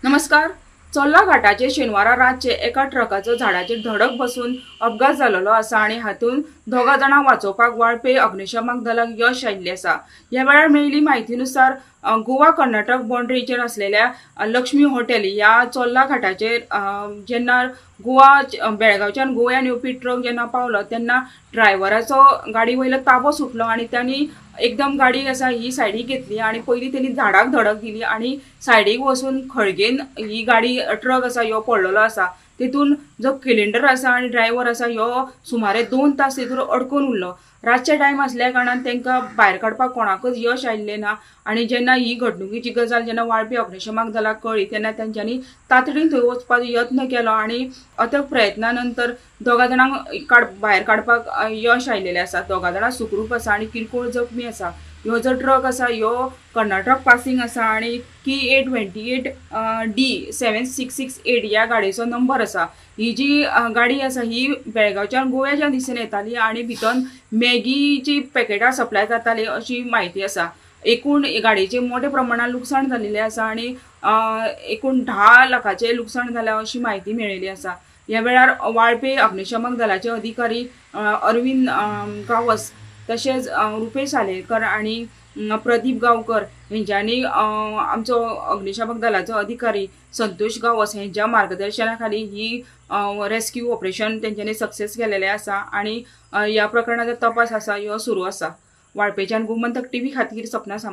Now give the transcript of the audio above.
नमस्कार। चोल्ला घाटाचे शेनवारा रातचे एका ट्रकाचो झाडाचेर धडक बसून अपघात जाल्लो आसा आणि हातून दोगा जाणांक वाचोवपाक वाळपय अग्निशमक दलाक यश आयिल्लें आसा। ह्या वेळार मेळिल्ली म्हायतीनुसार गोवा कर्नाटक बाउंड्रीचेर असलेल्या लक्ष्मी हॉटेल या चोल्ला घाटाचेर जेन्ना बेळगांवच्यान गोंयान येवपी ट्रक जेन्ना पावलो तेन्ना ड्रायव्हराचो गाडी वयलो ताबो सुटलो आणि त्यांनी एकदम गाडी आसा ही सायडीक घेतली आणि पयली त्यांनी झाडाक धडक दिली आणि सायडीक वचून खळगेन ही गाडी ट्रक आसा ह्यो पडलेलो आसा। तितून जो सिलिंडर आसा आणि ड्रायव्हर आसा ह्यो सुमारे 2 तास तितून अडकून उरलो। रातचे टाइम असल्या कारणान तांकां भायर काडपाक कोणाकच यश आयिल्लें ना आणि जेन्ना ही घडणुकीची गजाल जेन्ना वाळपय अग्निशमक दलाक कळ्ळी तेन्ना तांच्यांनी तातडीन थंय वचपाचो यत्न केलो आणि अथक प्रयत्नानंतर दोगा जाणांक भायर काडपाक यश आयिल्लें आसा। दोगा जाणां सुखरूप आसा आणि किरकोळ जखमी आसा। ह्यो जो ट्रक आसा ह्यो कर्नाटक पासिंग आसा आणि KA28D7668 या गाडयेचो नंबर आसा। ही जी गाडी आसा ही बेळगांवच्यान गोव्याच्या दिशेन येताली आणि भितर मॅगीची पॅकेटां सप्लाय जाताली अशी माहिती आसा। एकूण गाडयेचे मोठे प्रमाणात लुकसाण झालेले आसा आणि एकूण 10 लाखाचे लुकसाण जाल्या अशी माहिती मेळिल्ली आसा। ह्या वेळार वाळपय अग्निशमक दलाचे अधिकारी अरविंद गावस तशेंच रुपेश सालेकर आणि प्रदीप गांवकर हेंच्यांनी आमचो अग्निशमक दलाचो अधिकारी संतोष गावस हेंच्या मार्गदर्शनाखाली ही रेस्क्यू ऑपरेशन तेंच्यांनी सक्सेस केलेले आसा आणि ह्या प्रकरणाचो तपास आसा ह्यो सुरू आसा। वाळपयच्यान गोमंतक टीव्ही खातीर सपना सामंत।